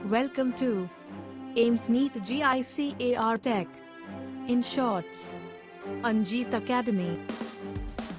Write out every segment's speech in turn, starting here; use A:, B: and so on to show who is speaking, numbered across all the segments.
A: Welcome to AIMS NEET GICAR Tech. In shorts, Anjeet Academy.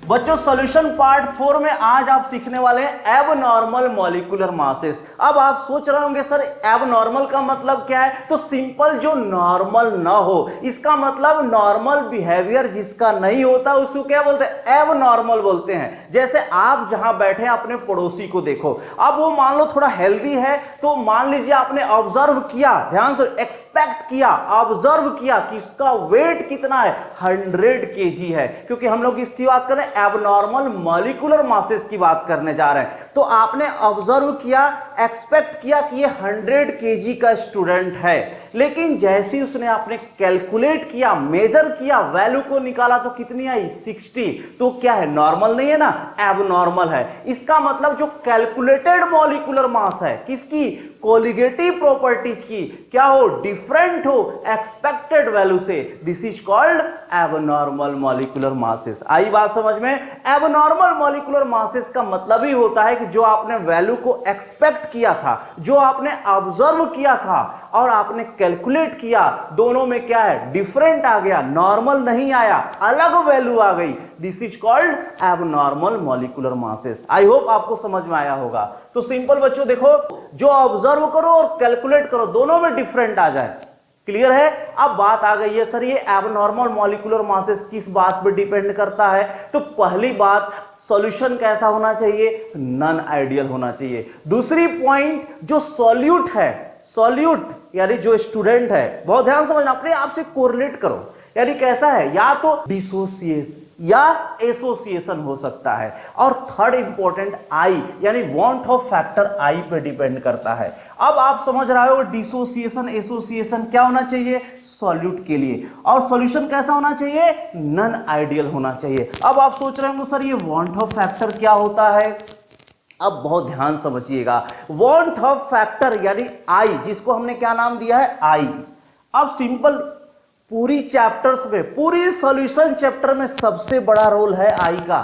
B: बच्चों solution part 4 में आज आप सीखने वाले हैं एबनॉर्मल मॉलिक्यूलर मासेस। अब आप सोच रहे होंगे सर एबनॉर्मल का मतलब क्या है? तो सिंपल जो नॉर्मल ना हो, इसका मतलब नॉर्मल बिहेवियर जिसका नहीं होता उसको क्या बोलते हैं? एबनॉर्मल बोलते हैं। जैसे आप जहां बैठे हैं अपने पड़ोसी को देखो, अब वो मान लो थोड़ा हेल्दी है, तो मान लीजिए आपने ऑब्जर्व किया, ध्यान से एक्सपेक्ट किया, ऑब्जर्व किया कि इसका वेट कितना है, 100 kg है, क्योंकि हम लोग इसकी बात करें एबनॉर्मल मॉलिक्यूलर मासेस की बात करने जा रहे हैं। तो आपने ऑब्जर्व किया, एक्सपेक्ट किया कि ये 100 kg का स्टूडेंट है, लेकिन जैसे उसने आपने कैलकुलेट किया, मेजर किया, वैल्यू को निकाला तो कितनी आई? 60। तो क्या है? नॉर्मल नहीं है ना, एबनॉर्मल है। इसका मतलब जो कैलकुलेटेड मॉलिक्यूलर मास है किसकी? कोलिगेटिव प्रॉपर्टीज की क्या हो? डिफरेंट हो एक्सपेक्टेड वैल्यू से, this is called abnormal molecular masses. आई बात समझ में? एबनॉर्मल मॉलिक्यूलर मासेस का मतलब ही होता है कि जो आपने वैल्यू को एक्सपेक्ट किया था, जो आपने ऑब्जर्व किया था और आपने कैलकुलेट किया, दोनों में क्या है? डिफरेंट आ गया, नॉर्मल नहीं आया, अलग वैल्यू आ गई। This is called abnormal molecular masses. I hope आपको समझ में आया होगा। तो सिंपल बच्चों देखो, जो ऑब्जर्व करो और कैलकुलेट करो दोनों में डिफरेंट आ जाए। क्लियर है? अब बात आ गई है सर ये एबनॉर्मल मॉलिक्यूलर मासेस किस बात पर डिपेंड करता है? तो पहली बात, सॉल्यूशन कैसा होना चाहिए? नॉन आइडियल होना चाहिए। दूसरी पॉइंट, जो सॉल्यूट है, सॉल्यूट यानी जो स्टूडेंट है, बहुत ध्यान समझना, अपने आप से कोरिलेट करो, यानी कैसा है? या तो डिसोसिएशन या एसोसिएशन हो सकता है। और थर्ड इंपॉर्टेंट आई, यानी वांट ऑफ फैक्टर आई पे डिपेंड करता है। अब आप समझ रहे हो डिसोसिएशन एसोसिएशन क्या होना चाहिए सॉल्यूट के लिए, और सॉल्यूशन कैसा होना चाहिए? नॉन आइडियल होना चाहिए। अब आप सोच रहे होंगे सर ये वांट ऑफ फैक्टर क्या होता है? अब बहुत ध्यान समझिएगा, वांट ऑफ फैक्टर यानी आई, जिसको हमने क्या नाम दिया है? आई। अब सिंपल पूरी चैप्टर्स में, पूरी सॉल्यूशन चैप्टर में सबसे बड़ा रोल है आई का।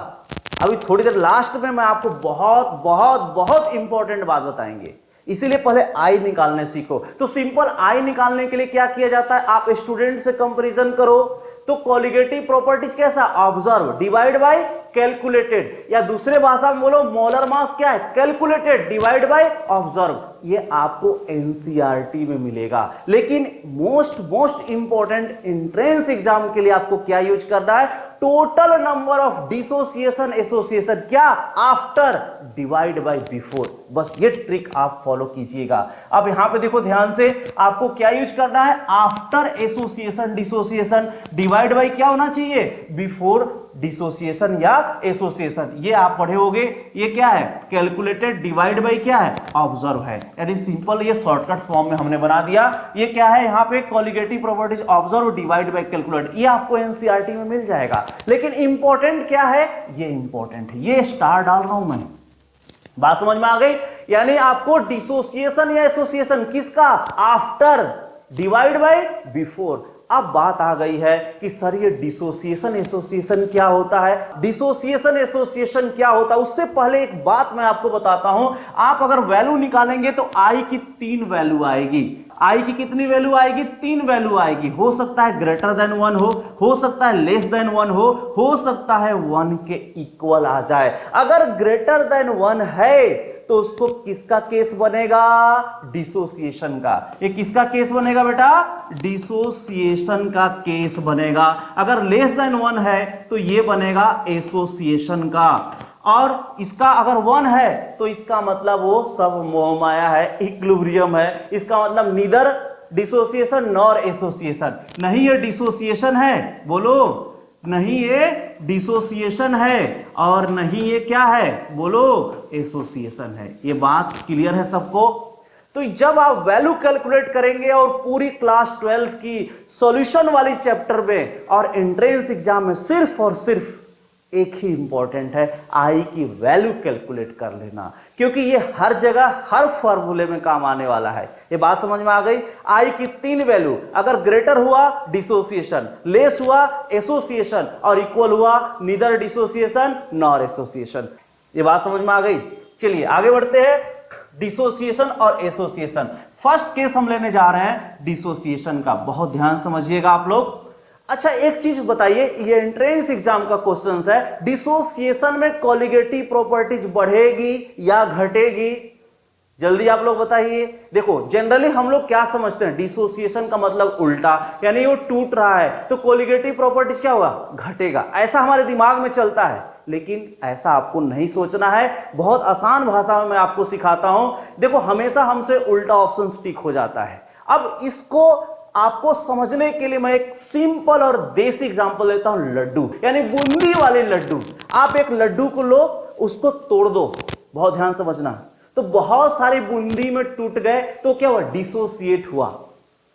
B: अभी थोड़ी देर लास्ट में मैं आपको बहुत बहुत बहुत इंपॉर्टेंट बात बताएंगे, इसीलिए पहले आई निकालने सीखो। तो सिंपल आई निकालने के लिए क्या किया जाता है? आप स्टूडेंट से कंपैरिजन करो, तो कोलिगेटिव प्रॉपर्टीज कैसा? ऑब्जर्व डिवाइड बाय कैलकुलेटेड, या दूसरे भाषा में बोलो मोलर मास क्या है? Calculated divide by observe. ये आपको एनसीईआरटी में मिलेगा, लेकिन मोस्ट इंपॉर्टेंट एंट्रेंस एग्जाम के लिए आपको क्या यूज करना है? Total number of dissociation association क्या? After divide by before. बस ये ट्रिक आप फॉलो कीजिएगा। अब यहां पे देखो ध्यान से, आपको क्या यूज करना है? After association dissociation divide by क्या होना चाहिए? बिफोर डिसोसिएशन या एसोसिएशन। ये आप पढ़े होगे, ये क्या है? कैलकुलेटेड डिवाइड बाय क्या है? ऑब्जर्व है। यानी सिंपल ये शॉर्टकट फॉर्म में हमने बना दिया। ये क्या है? यहाँ पे colligative properties observe divide by calculate, ये आपको एनसीईआरटी में मिल जाएगा। लेकिन इंपॉर्टेंट क्या है? ये इंपॉर्टेंट है, ये स्टार डाल रहा हूं मैं। बात समझ में आ गई? यानी आपको डिसोसिएशन या एसोसिएशन किसका? After divide by before. अब बात आ गई है कि सर ये डिसोसिएशन एसोसिएशन क्या होता है? डिसोसिएशन एसोसिएशन क्या होता है उससे पहले एक बात मैं आपको बताता हूं। आप अगर वैल्यू निकालेंगे तो आई की 3 वैल्यू आएगी। आई की कितनी वैल्यू आएगी? 3 वैल्यू आएगी। हो सकता है ग्रेटर देन 1 हो सकता है लेस देन 1 हो सकता है 1 के इक्वल आ जाए। अगर ग्रेटर देन 1 है तो उसको किसका केस बनेगा? डिसोसिएशन का। ये किसका केस बनेगा बेटा? डिसोसिएशन का केस बनेगा। अगर लेस देन 1 है तो ये बनेगा एसोसिएशन का, और इसका अगर 1 है तो इसका मतलब वो सब मोहमाया है, इक्विलिब्रियम है। इसका मतलब नीदर डिसोसिएशन नॉर एसोसिएशन। नहीं ये डिसोसिएशन है, बोलो नहीं ये डिसोसिएशन है, और नहीं ये क्या है? बोलो एसोसिएशन है। ये बात क्लियर है सबको? तो जब आप वैल्यू कैलकुलेट करेंगे और पूरी क्लास 12 की सॉल्यूशन वाली चैप्टर में और एंट्रेंस एग्जाम में सिर्फ और सिर्फ एक ही इंपॉर्टेंट है, आई की वैल्यू कैलकुलेट कर लेना, क्योंकि ये हर जगह हर फॉर्मूले में काम आने वाला है। ये बात समझ में आ गई? आई की 3 वैल्यू, अगर ग्रेटर हुआ डिसोसिएशन, लेस हुआ एसोसिएशन, और इक्वल हुआ नीदर डिसोसिएशन नॉर एसोसिएशन। ये बात समझ में आ गई? चलिए आगे बढ़ते हैं। डिसोसिएशन और एसोसिएशन। फर्स्ट केस हम लेने जा रहे हैं डिसोसिएशन का, बहुत ध्यान समझिएगा आप लोग। अच्छा एक चीज बताइए, ये एंट्रेंस एग्जाम का क्वेश्चन है, डिसोसिएशन में कॉलिगेटिव प्रॉपर्टीज बढ़ेगी या घटेगी? जल्दी आप लोग बताइए। देखो जनरली हम लोग क्या समझते हैं, डिसोसिएशन का मतलब उल्टा, यानी वो टूट रहा है तो कोलिगेटिव प्रॉपर्टीज क्या होगा, घटेगा, ऐसा हमारे दिमाग में चलता है। लेकिन ऐसा आपको नहीं सोचना है, बहुत आसान भाषा में मैं आपको सिखाता हूं। देखो हमेशा हमसे उल्टा ऑप्शन टिक हो जाता है। अब इसको आपको समझने के लिए मैं एक सिंपल और देसी एग्जांपल देता हूं, लड्डू, यानी बूंदी वाले लड्डू। आप एक लड्डू को लो, उसको तोड़ दो, बहुत ध्यान समझना, तो बहुत सारी बूंदी में टूट गए तो क्या हुआ, डिसोसिएट हुआ।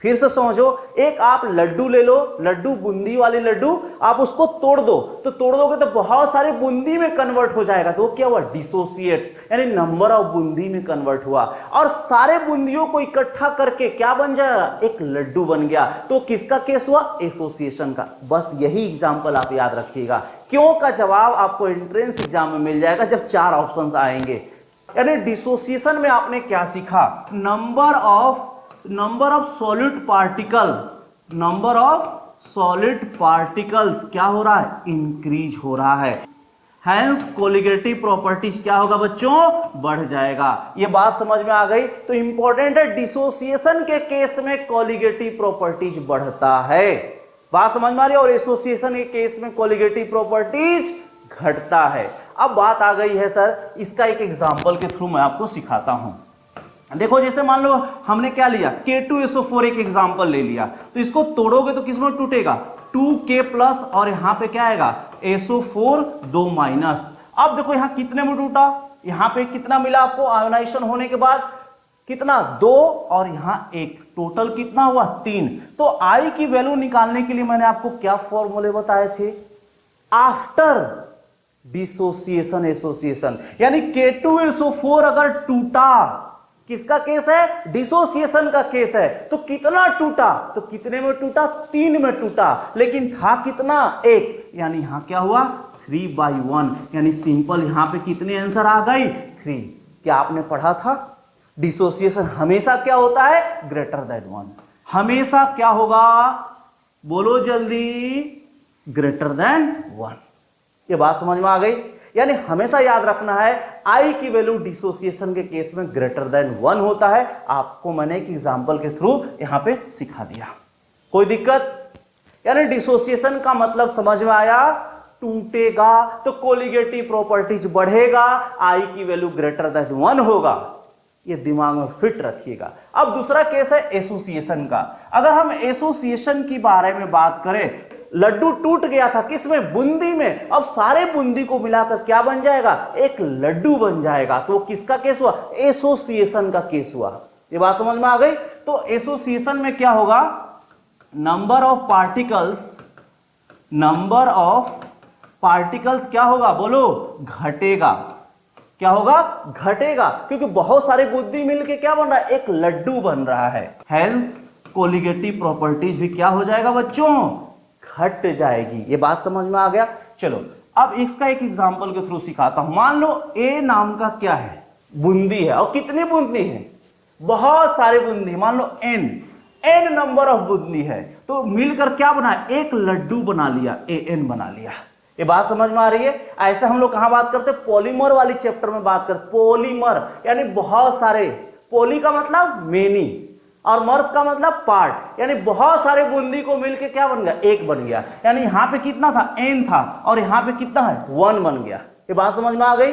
B: फिर से समझो, एक आप लड्डू ले लो, लड्डू बूंदी वाले लड्डू, आप उसको तोड़ दो, तो तोड़ दोगे तो बहुत सारे बूंदी में कन्वर्ट हो जाएगा, तो क्या हुआ, डिसोसिएट्स, यानी नंबर ऑफ बूंदी में कन्वर्ट हुआ। और सारे बूंदियों को इकट्ठा करके क्या बन जाएगा, एक लड्डू बन गया। तो किसका केस हुआ, एसोसिएशन का। बस यही एग्जाम्पल आप याद रखिएगा। क्यों का जवाब आपको एंट्रेंस एग्जाम में मिल जाएगा जब 4 ऑप्शंस आएंगे। यानी डिसोसिएशन में आपने क्या सीखा, नंबर ऑफ सॉलिड पार्टिकल्स क्या हो रहा है, इंक्रीज हो रहा है। हैंस कोलिगेटिव प्रॉपर्टीज क्या होगा बच्चों, बढ़ जाएगा। ये बात समझ में आ गई। तो इंपॉर्टेंट है, डिसोसिएशन के केस में कोलिगेटिव प्रॉपर्टीज बढ़ता है, बात समझ में आ रही है, और एसोसिएशन के केस में कोलिगेटिव प्रॉपर्टीज घटता है। अब बात आ गई है सर, इसका एक एग्जांपल के थ्रू मैं आपको सिखाता हूं। देखो जैसे मान लो हमने क्या लिया, K2SO4 एक एग्जांपल ले लिया, तो इसको तोड़ोगे तो किसमें टूटेगा, 2K प्लस, और यहां पे क्या आएगा, SO4 2 माइनस। अब देखो यहां कितने में टूटा, यहां पे कितना मिला आपको आयोनाइजेशन होने के बाद, कितना 2, और यहां 1, टोटल कितना हुआ 3। तो I की वैल्यू निकालने के लिए मैंने आपको क्या फॉर्मूले बताए थे, आफ्टर डिसोसिएशन एसोसिएशन, यानी K2SO4 अगर टूटा, किसका केस है, डिसोसिएशन का केस है, तो कितना टूटा, तो कितने में टूटा, 3 में टूटा, लेकिन था कितना 1, यानी यहां क्या हुआ 3/1, यानी सिंपल यहां पे कितने आंसर आ गई, 3। क्या आपने पढ़ा था, डिसोसिएशन हमेशा क्या होता है, ग्रेटर देन 1, हमेशा क्या होगा, बोलो जल्दी, ग्रेटर देन 1। ये बात समझ में आ गई। यानी हमेशा याद रखना है, I की वैल्यू डिसोसिएशन के केस में ग्रेटर देन 1 होता है। आपको मैंने एक एग्जांपल के थ्रू यहां पे सिखा दिया, कोई दिक्कत। यानी डिसोसिएशन का मतलब समझ में आया, टूटेगा तो कोलिगेटिव प्रॉपर्टीज बढ़ेगा, I की वैल्यू ग्रेटर देन 1 होगा, ये दिमाग में फिट रखिएगा। अब दूसरा केस है एसोसिएशन का। अगर हम एसोसिएशन की बारे में बात करें, लड्डू टूट गया था किसमें, बूंदी में, अब सारे बूंदी को मिलाकर क्या बन जाएगा, एक लड्डू बन जाएगा, तो किसका केस हुआ, एसोसिएशन का केस हुआ। ये बात समझ में आ गई। तो एसोसिएशन में क्या होगा, नंबर ऑफ पार्टिकल्स क्या होगा, बोलो, घटेगा। क्या होगा, घटेगा, क्योंकि बहुत सारे बूंदी मिलके क्या बन रहा है, एक लड्डू बन रहा है। हेंस कोलिगेटिव प्रॉपर्टीज भी क्या हो जाएगा बच्चों, घट जाएगी। ये बात समझ में आ गया। चलो अब इसका एक एग्जांपल के थ्रू सिखाता हूं। मान लो A नाम का क्या है, बूंदी है, और कितनी बूंदी है, बहुत सारे बूंदी, मान लो n नंबर ऑफ बूंदी है, तो मिलकर क्या बना, एक लड्डू बना लिया, AN बना लिया। ये बात समझ में आ रही है। ऐसे हम लोग कहां बात करते हैं, पॉलीमर वाली चैप्टर में बात करते, पॉलीमर यानी बहुत सारे, पोली का मतलब मेनी और मर्स का मतलब पार्ट, यानी बहुत सारे बूंदी को मिलके क्या बन गया, एक बन गया। यानी यहां पे कितना था, n था, और यहां पे कितना है, 1 बन गया। ये बात समझ में आ गई।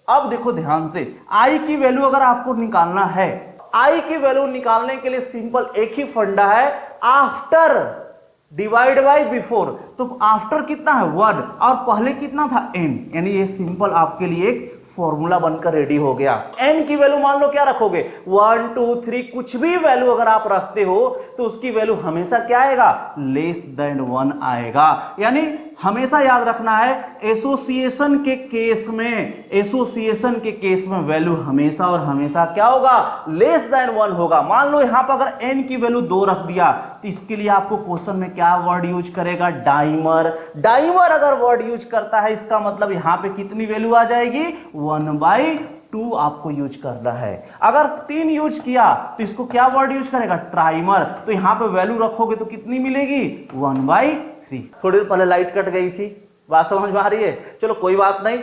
B: अब देखो ध्यान से, I की वैल्यू अगर आपको निकालना है, I की वैल्यू निकालने के लिए सिंपल एक ही फंडा है, आफ्टर डिवाइड बाई बिफोर। तो आफ्टर कितना है 1, और पहले कितना था n, यानी ये सिंपल आपके लिए एक फॉर्मूला बनकर रेडी हो गया। n की वैल्यू मान लो क्या रखोगे, 1 2 3, कुछ भी वैल्यू अगर आप रखते हो तो उसकी वैल्यू हमेशा क्या आएगा, लेस देन 1 आएगा। यानी हमेशा याद रखना है, एसोसिएशन के केस में वैल्यू हमेशा और हमेशा क्या होगा, लेस देन 1 होगा। मान लो यहां पर अगर n की वैल्यू 2 रख दिया, तो इसके लिए आपको क्वेश्चन में क्या वर्ड यूज करेगा, डाइमर। डाइमर अगर वर्ड यूज करता है, इसका मतलब यहां पे कितनी वैल्यू आ जाएगी, 1/2 2 आपको यूज करना है। अगर 3 यूज किया तो इसको क्या वर्ड यूज करेगा, ट्राइमर। तो यहां पे वैल्यू रखोगे तो कितनी मिलेगी, 1/3। थोड़ी देर पहले लाइट कट गई थी, बात समझ में आ रही है, चलो कोई बात नहीं।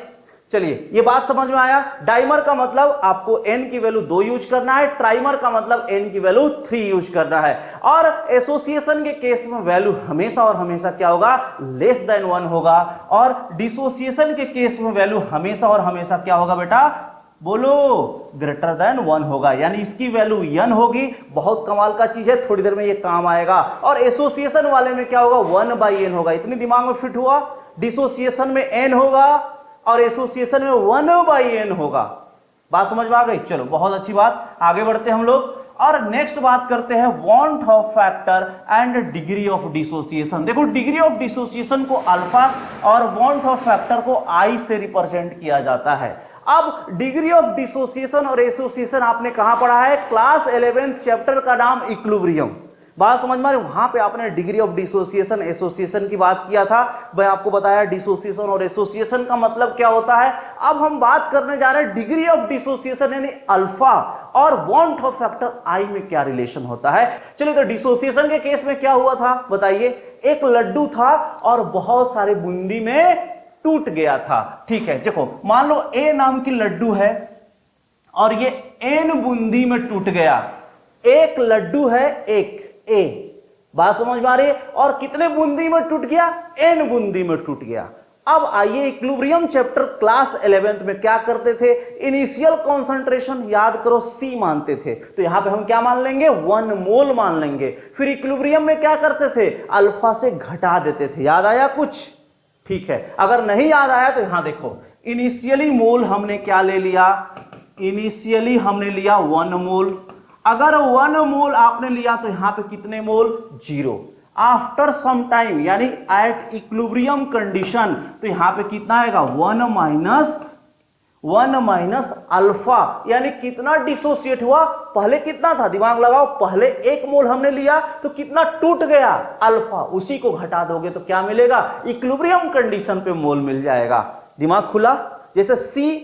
B: चलिए ये बात समझ में आया। डाइमर का मतलब आपको n की वैल्यू 2 यूज करना है, ट्राइमर का मतलब n की वैल्यू 3 यूज करना है। और एसोसिएशन के केस में वैल्यू हमेशा और हमेशा क्या होगा, लेस देन 1 होगा। और डिसोसिएशन के केस में वैल्यू हमेशा और हमेशा क्या होगा बेटा, बोलो, ग्रेटर देन 1 होगा, यानी इसकी वैल्यू n होगी। बहुत कमाल का चीज है, थोड़ी देर में ये काम आएगा। और एसोसिएशन वाले में क्या होगा, 1/n होगा। इतनी दिमाग में फिट हुआ, डिसोसिएशन में n होगा और एसोसिएशन में 1/n होगा। बात समझ में आ गई, चलो बहुत अच्छी बात, आगे बढ़ते हैं हम लोग। और नेक्स्ट बात करते हैं want of factor and degree of dissociation. देखो डिग्री ऑफ डिसोसिएशन को अल्फा और वांट ऑफ फैक्टर को आई से रिप्रेजेंट किया जाता है। अब डिग्री ऑफ डिसोसिएशन और एसोसिएशन आपने कहां पढ़ा है, क्लास 11 चैप्टर का नाम इक्विलिब्रियम। बात समझ में आ रही, वहां पे आपने डिग्री ऑफ डिसोसिएशन एसोसिएशन की बात किया था। मैं आपको बताया डिसोसिएशन और एसोसिएशन का मतलब क्या होता है। अब हम बात करने जा रहे हैं डिग्री ऑफ डिसोसिएशन यानी अल्फा और वांट ऑफ फैक्टर आई में क्या रिलेशन होता है। चलिए तो डिसोसिएशन के केस में क्या हुआ था बताइए, एक लड्डू था और बहुत सारे बूंदी में टूट गया था। ठीक है, देखो मान लो ए नाम की लड्डू है और ये एन बूंदी में टूट गया। एक लड्डू है, एक ए, बात समझ में आ रही है, और कितने बूंदी में टूट गया, एन बूंदी में टूट गया। अब आइए इक्विलिब्रियम चैप्टर क्लास 11th में क्या करते थे, इनिशियल कॉन्सेंट्रेशन याद करो C मानते थे, तो यहां पे हम क्या मान लेंगे, 1 मोल मान लेंगे। फिर इक्विलिब्रियम में क्या करते थे, अल्फा से घटा देते थे। याद आया कुछ, ठीक है। अगर नहीं याद आया तो यहां देखो, इनिशियली मोल हमने क्या ले लिया, इनिशियली हमने लिया 1 मोल। अगर 1 मोल आपने लिया तो यहां पे कितने मोल, 0। आफ्टर सम टाइम यानी एट इक्विलिब्रियम कंडीशन तो यहां पे कितना आएगा, 1 माइनस अल्फा, यानी कितना डिसोसिएट हुआ, पहले कितना था, दिमाग लगाओ, पहले 1 मोल हमने लिया तो कितना टूट गया, अल्फा। उसी को घटा दोगे तो क्या मिलेगा, इक्विलिब्रियम कंडीशन पे मोल मिल जाएगा। दिमाग खुला, जैसे C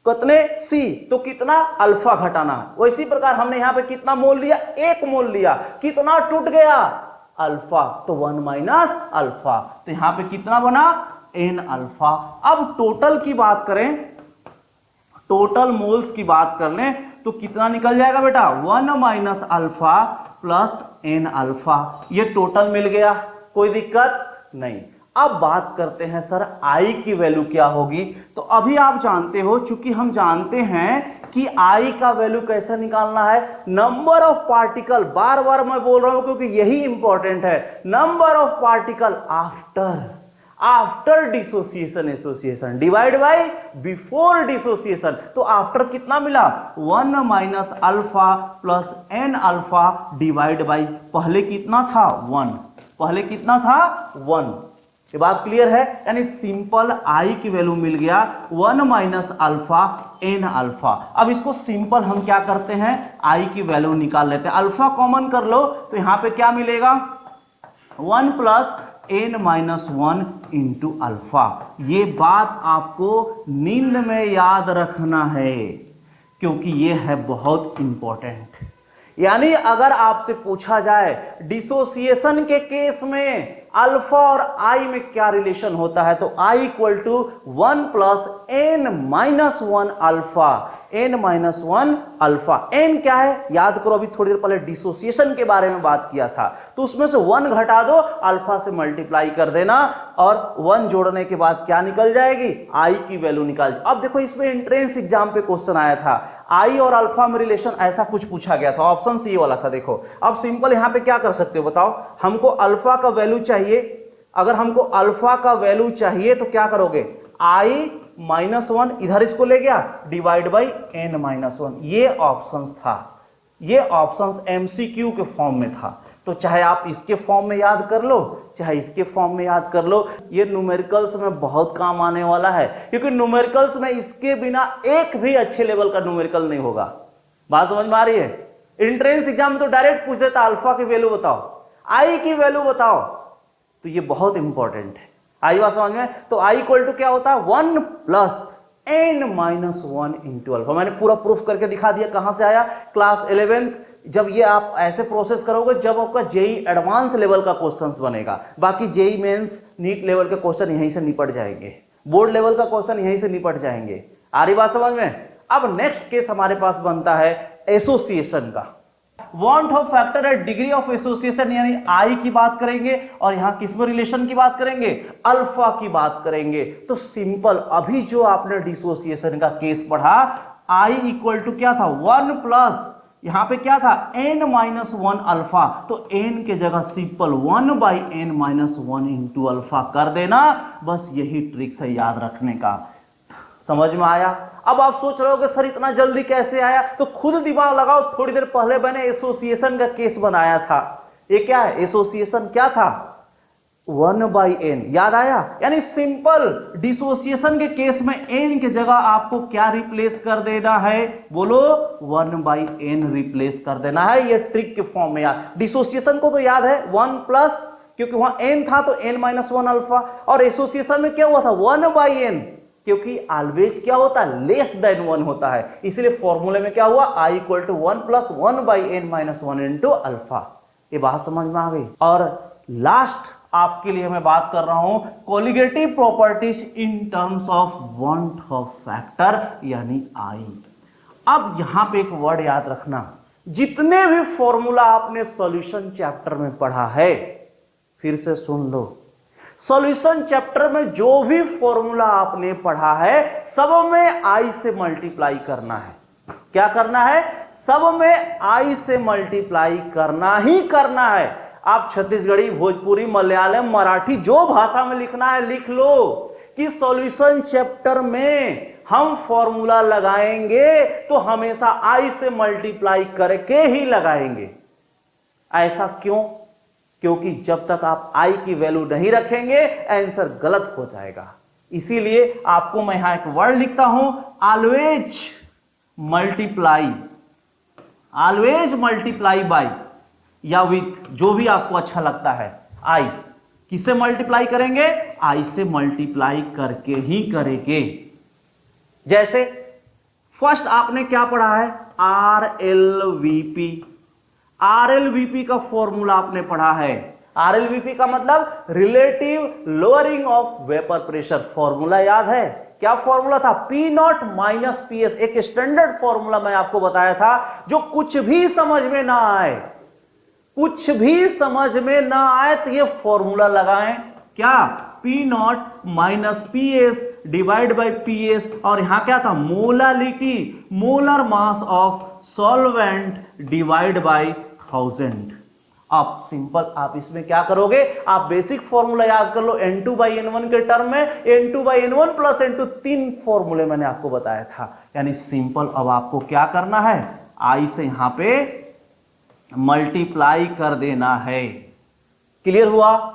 B: कितने C तो कितना अल्फा घटाना, वैसी प्रकार हमने यहां पे कितना मोल लिया, 1 मोल लिया, कितना टूट गया, अल्फा, तो 1 माइनस अल्फा, तो यहां पे कितना बना, n अल्फा। अब टोटल की बात करें, टोटल मोल्स की बात कर लें तो कितना निकल जाएगा बेटा, 1 minus alpha plus n alpha. ये टोटल मिल गया, कोई दिक्कत नहीं। अब बात करते हैं सर I की वैल्यू क्या होगी। तो अभी आप जानते हो, चूंकि हम जानते हैं कि I का वैल्यू कैसे निकालना है, नंबर ऑफ पार्टिकल, बार बार मैं बोल रहा हूं क्योंकि यही इंपॉर्टेंट है, number of particle after dissociation association divide by before dissociation. तो आफ्टर कितना मिला, 1 minus alpha plus n alpha divide by, पहले कितना था 1, पहले कितना था 1। ये बात क्लियर है, यानी सिंपल I की वैल्यू मिल गया 1 माइनस अल्फा n अल्फा। अब इसको सिंपल हम क्या करते हैं, I की वैल्यू निकाल लेते हैं, अल्फा कॉमन कर लो तो यहां पे क्या मिलेगा, 1 plus n minus 1 into alpha. ये बात आपको नींद में याद रखना है क्योंकि ये है बहुत इंपॉर्टेंट। यानी अगर आपसे पूछा जाए डिसोसिएशन के केस में अल्फा और आई में क्या रिलेशन होता है, तो i equal to 1 plus n minus 1 alpha, n minus 1 alpha. n क्या है याद करो, अभी थोड़ी देर पहले डिसोसिएशन के बारे में बात किया था, तो उसमें से 1 घटा दो, अल्फा से मल्टीप्लाई कर देना और 1 जोड़ने के बाद क्या निकल जाएगी, आई की वैल्यू निकाल। अब देखो इसमें एंट्रेंस एग्जाम पे क्वेश्चन आया था, आई और अल्फा में रिलेशन ऐसा कुछ पूछा गया था, ऑप्शन सी वाला था। देखो अब सिंपल यहां पे क्या कर सकते हो बताओ, हमको अल्फा का वैल्यू चाहिए, अगर हमको अल्फा का वैल्यू चाहिए तो क्या करोगे, आई माइनस 1 इधर इसको ले गया डिवाइड बाई n माइनस 1। ये ऑप्शंस था, ये ऑप्शंस एमसीक्यू के फॉर्म में था, तो चाहे आप इसके फॉर्म में याद कर लो चाहे इसके फॉर्म में याद कर लो, ये न्यूमेरिकल्स में बहुत काम आने वाला है क्योंकि न्यूमेरिकल्स में इसके बिना एक भी अच्छे लेवल का न्यूमेरिकल नहीं होगा। बात समझ में आ रही है, एंट्रेंस एग्जाम में तो डायरेक्ट पूछ देता अल्फा की वैल्यू बताओ, आई की वैल्यू बताओ, तो ये बहुत इंपॉर्टेंट है। आई बात समझ में, तो आई इक्वल टू क्या होता है, 1 प्लस n-1 इंटू अल्फा। मैंने पूरा प्रूफ करके दिखा दिया। कहां से आया? Class 11th। जब ये आप ऐसे प्रोसेस करोगे जब आपका जेई एडवांस लेवल का क्वेश्चंस बनेगा। बाकी जेई मेंस नीट लेवल के क्वेश्चन यहीं से निपट जाएंगे, बोर्ड लेवल का क्वेश्चन यहीं से निपट जाएंगे। आ रही बात समझ में? अब नेक्स्ट केस हमारे पास बनता है एसोसिएशन का। वांट ऑफ फैक्टर है डिग्री ऑफ एसोसिएशन, यानी आई की बात करेंगे और यहां किस में रिलेशन की बात करेंगे? अल्फा की बात करेंगे। तो सिंपल, अभी जो आपने डिसोसिएशन का केस पढ़ा, आई इक्वल टू क्या था? 1 प्लस यहां पे क्या था? n-1 alpha. तो n के जगह सिंपल 1/n-1 इंटू अल्फा कर देना। बस यही ट्रिक्स है याद रखने का। समझ में आया? अब आप सोच रहे हो कि सर इतना जल्दी कैसे आया? तो खुद दिमाग लगाओ। थोड़ी देर पहले मैंने एसोसिएशन का केस बनाया था। ये क्या है? एसोसिएशन क्या था? 1/n। याद आया? यानी सिंपल डिसोसिएशन के केस में n की जगह आपको क्या रिप्लेस कर देना है? बोलो 1/n रिप्लेस कर देना है। ये ट्रिक के फॉर्म में याद। डिसोसिएशन को तो याद है 1 प्लस, क्योंकि वहां n था तो n-1 अल्फा। और एसोसिएशन में क्या हुआ था? 1/n, क्योंकि ऑलवेज क्या होता है? लेस देन 1 होता है। इसलिए फॉर्मूले में क्या हुआ? i equal to 1 plus 1/n-1 into alpha. ये बात समझ में आ गई? और लास्ट आपके लिए मैं बात कर रहा हूं colligative properties in terms of want of factor, यानी आई। अब यहां पे एक वर्ड याद रखना, जितने भी फॉर्मूला आपने सॉल्यूशन चैप्टर में पढ़ा है, फिर से सुन लो, सॉल्यूशन चैप्टर में जो भी फॉर्मूला आपने पढ़ा है सब में आई से मल्टीप्लाई करना है। क्या करना है? सब में आई से मल्टीप्लाई करना ही करना है। आप छत्तीसगढ़ी, भोजपुरी, मलयालम, मराठी जो भाषा में लिखना है लिख लो कि सॉल्यूशन चैप्टर में हम फॉर्मूला लगाएंगे तो हमेशा आई से मल्टीप्लाई करके ही लगाएंगे। ऐसा क्यों? क्योंकि जब तक आप आई की वैल्यू नहीं रखेंगे आंसर गलत हो जाएगा। इसीलिए आपको मैं यहां एक वर्ड लिखता हूं, ऑलवेज मल्टीप्लाई बाय या विथ, जो भी आपको अच्छा लगता है। आई किससे मल्टीप्लाई करेंगे? आई से मल्टीप्लाई करके ही करेंगे। जैसे फर्स्ट आपने क्या पढ़ा है? RLVP का फॉर्मूला आपने पढ़ा है। RLVP का मतलब relative lowering of vapour pressure. Formula याद है? क्या फॉर्मूला था? P0 minus PS। एक स्टैंडर्ड फॉर्मूला मैं आपको बताया था, जो कुछ भी समझ में ना आए तो ये फॉर्मूला लगाएं। क्या? P0 minus PS divide by PS। और यहां क्या था? Molality, molar mass of solvent divide by 1000। अब सिंपल आप इसमें क्या करोगे? आप बेसिक फॉर्मूला याद कर लो N2/N1 के टर्म में। N2/N1 प्लस N2, 3 फॉर्मूले मैंने आपको बताया था। यानी सिंपल अब आपको क्या करना है? आई से यहां पे मल्टीप्लाई कर देना है। क्लियर हुआ?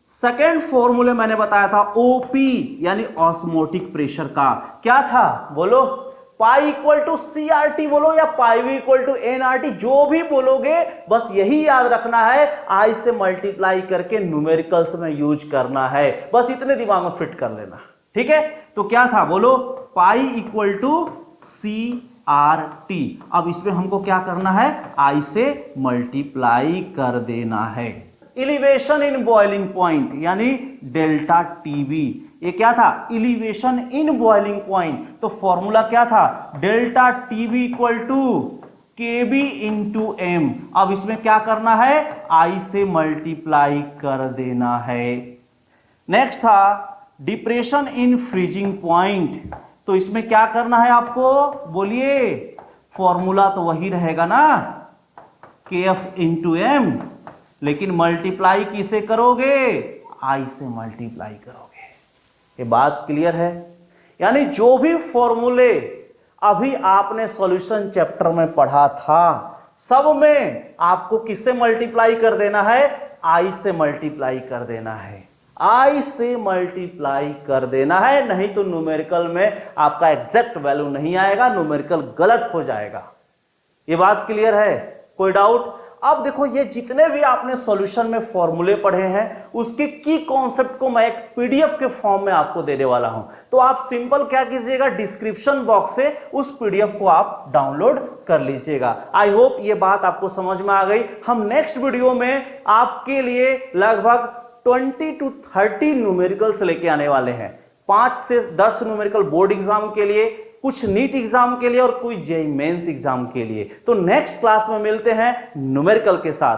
B: सेकेंड फॉर्मूले मैंने बताया था OP यानी ऑस्मोटिक प्रेशर का। क्या था? बोलो। पाई इक्वल टू CRT बोलो या पाई V इक्वल टू NRT, जो भी बोलोगे बस यही याद रखना है, आई से मल्टीप्लाई करके न्यूमेरिकल्स में यूज करना है। बस इतने दिमाग में फिट कर लेना। ठीक है? तो क्या था? बोलो। Pi equal to CRT। अब इसमें हमको क्या करना है? आई से मल्टीप्लाई कर देना है। इलिवेशन इन बॉइलिंग पॉइंट यानी डेल्टा TB। ये क्या था? Elevation in boiling point. तो फॉर्मूला क्या था? Delta TB equal to KB into M। अब इसमें क्या करना है? आई से मल्टीप्लाई कर देना है। नेक्स्ट था डिप्रेशन इन फ्रीजिंग पॉइंट। तो इसमें क्या करना है आपको? बोलिए। फॉर्मूला तो वही रहेगा ना, KF इंटू M, लेकिन मल्टीप्लाई किसे करोगे? आई से मल्टीप्लाई करोगे। ये बात क्लियर है? यानी जो भी फॉर्मूले अभी आपने सॉल्यूशन चैप्टर में पढ़ा था सब में आपको किससे मल्टीप्लाई कर देना है? आई से मल्टीप्लाई कर देना है। आई से मल्टीप्लाई कर देना है, नहीं तो न्यूमेरिकल में आपका एग्जैक्ट वैल्यू नहीं आएगा, न्यूमेरिकल गलत हो जाएगा। ये बात क्लियर है? कोई डाउट? अब देखो ये जितने भी आपने सॉल्यूशन में फॉर्मूले पढ़े हैं उसके की कॉन्सेप्ट को मैं एक पीडीएफ के फॉर्म में आपको देने वाला हूं। तो आप सिंपल क्या कीजिएगा, डिस्क्रिप्शन बॉक्स से उस पीडीएफ को आप डाउनलोड कर लीजिएगा। आई होप ये बात आपको समझ में आ गई। हम नेक्स्ट वीडियो में आपके लिए लगभग 20 to 30 न्यूमेरिकल्स लेके आने वाले हैं। 5 से 10 न्यूमेरिकल बोर्ड एग्जाम के लिए, कुछ नीट एग्जाम के लिए और कुछ जेईई मेंस एग्जाम के लिए। तो नेक्स्ट क्लास में मिलते हैं न्यूमेरिकल के साथ।